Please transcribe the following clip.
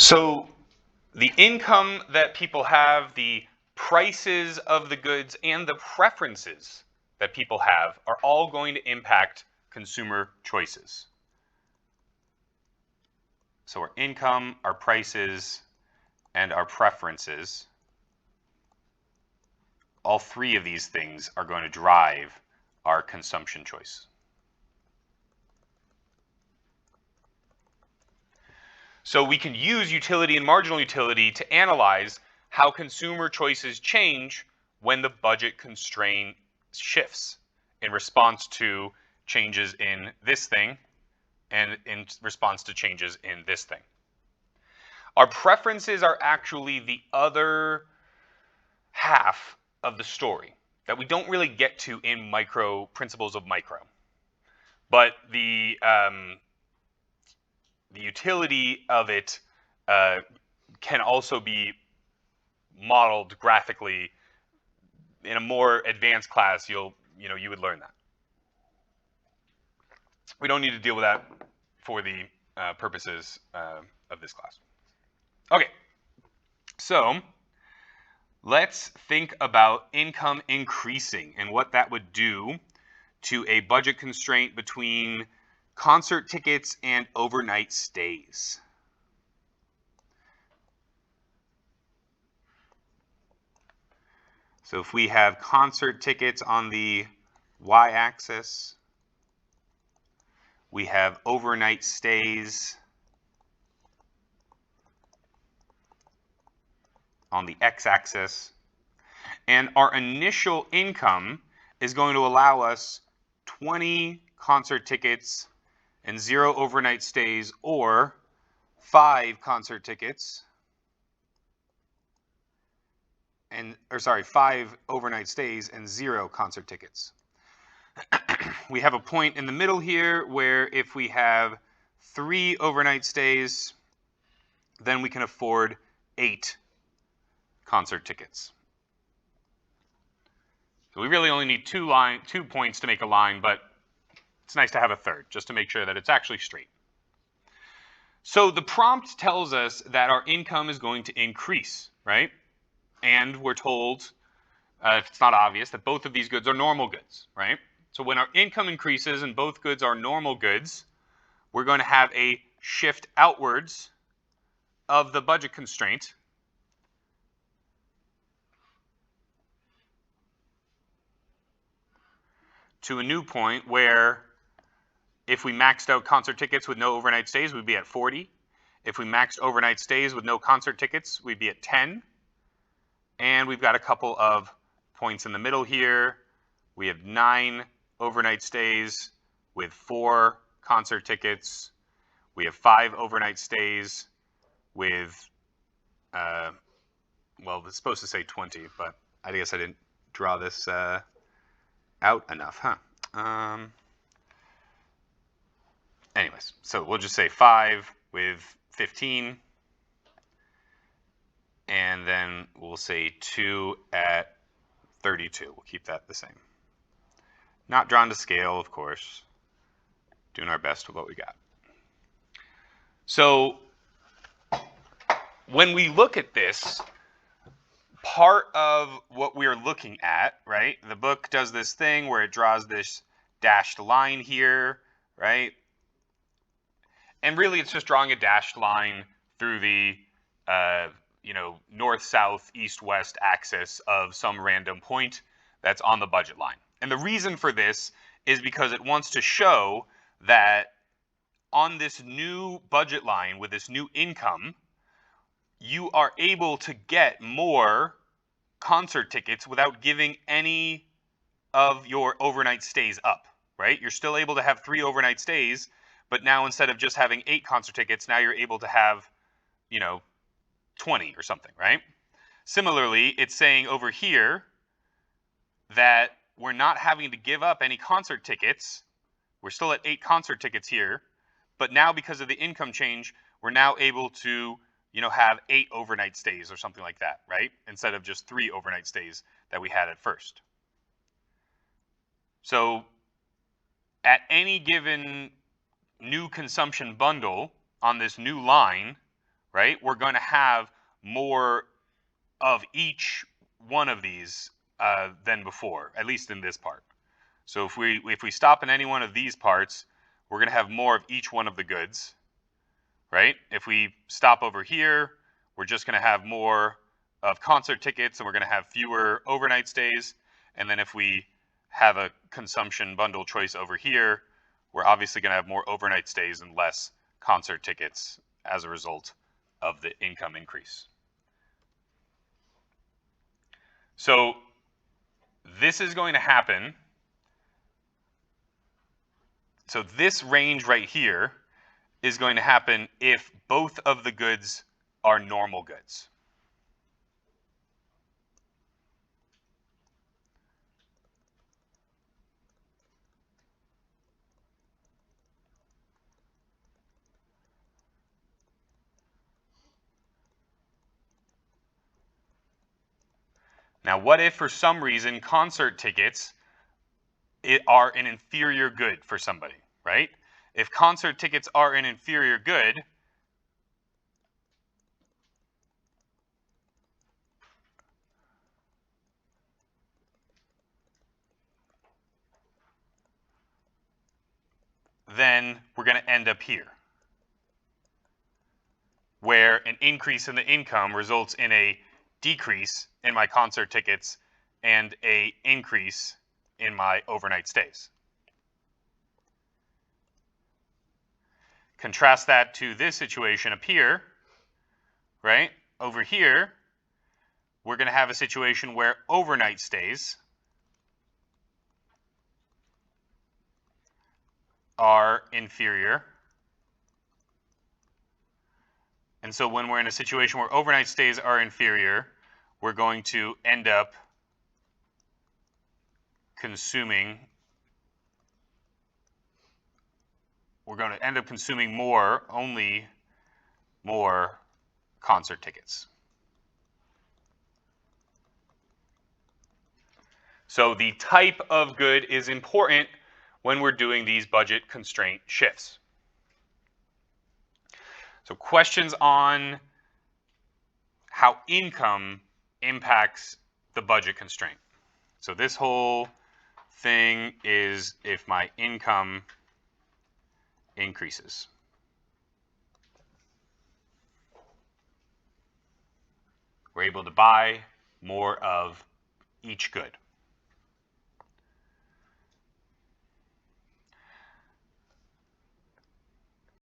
So the income that people have, the prices of the goods, and the preferences that people have are all going to impact consumer choices. So our income, our prices, and our preferences, all three of these things are going to drive our consumption choice. So we can use utility and marginal utility to analyze how consumer choices change when the budget constraint shifts in response to changes in this thing and in response to changes in this thing. Our preferences are actually the other half of the story that we don't really get to in principles of micro. But the utility of it can also be modeled graphically in a more advanced class. You would learn that. We don't need to deal with that for the purposes of this class. Okay, so let's think about income increasing and what that would do to a budget constraint between concert tickets and overnight stays. So if we have concert tickets on the y-axis, we have overnight stays on the x-axis, and our initial income is going to allow us 20 concert tickets and 0 overnight stays, or 5 concert tickets and 5 overnight stays and 0 concert tickets. We have a point in the middle here where if we have 3 overnight stays, then we can afford 8 concert tickets. So we really only need 2 points to make a line, but it's nice to have a third just to make sure that it's actually straight. So the prompt tells us that our income is going to increase, right? And we're told, if it's not obvious, that both of these goods are normal goods, right? So when our income increases and both goods are normal goods, we're going to have a shift outwards of the budget constraint to a new point where if we maxed out concert tickets with no overnight stays, we'd be at 40. If we maxed overnight stays with no concert tickets, we'd be at 10. And we've got a couple of points in the middle here. We have 9 overnight stays with 4 concert tickets. We have 5 overnight stays with, well, it's supposed to say 20, but I guess I didn't draw this out enough, huh? Anyways, so we'll just say 5 with 15. And then we'll say 2 at 32. We'll keep that the same. Not drawn to scale, of course. Doing our best with what we got. So when we look at this, part of what we're looking at, right? The book does this thing where it draws this dashed line here, right? And really it's just drawing a dashed line through the north, south, east, west axis of some random point that's on the budget line. And the reason for this is because it wants to show that on this new budget line with this new income, you are able to get more concert tickets without giving any of your overnight stays up, right? You're still able to have 3 overnight stays, but now instead of just having 8 concert tickets, now you're able to have, 20 or something, right? Similarly, it's saying over here that we're not having to give up any concert tickets. We're still at 8 concert tickets here, but now because of the income change, we're now able to, have 8 overnight stays or something like that, right? Instead of just 3 overnight stays that we had at first. So at any given new consumption bundle on this new line, right, we're going to have more of each one of these than before, at least in this part. So if we stop in any one of these parts, we're going to have more of each one of the goods, right? If we stop over here, we're just going to have more of concert tickets, and we're going to have fewer overnight stays. And then if we have a consumption bundle choice over here, we're obviously going to have more overnight stays and less concert tickets as a result of the income increase. So this is going to happen. So this range right here is going to happen if both of the goods are normal goods. Now, what if for some reason concert tickets are an inferior good for somebody, right? If concert tickets are an inferior good, then we're going to end up here, where an increase in the income results in a decrease in my concert tickets and an increase in my overnight stays. Contrast that to this situation up here, right? Over here, we're going to have a situation where overnight stays are inferior. And so when we're in a situation where overnight stays are inferior, we're going to end up consuming only more concert tickets. So the type of good is important when we're doing these budget constraint shifts. So questions on how income impacts the budget constraint. So this whole thing is if my income increases. We're able to buy more of each good.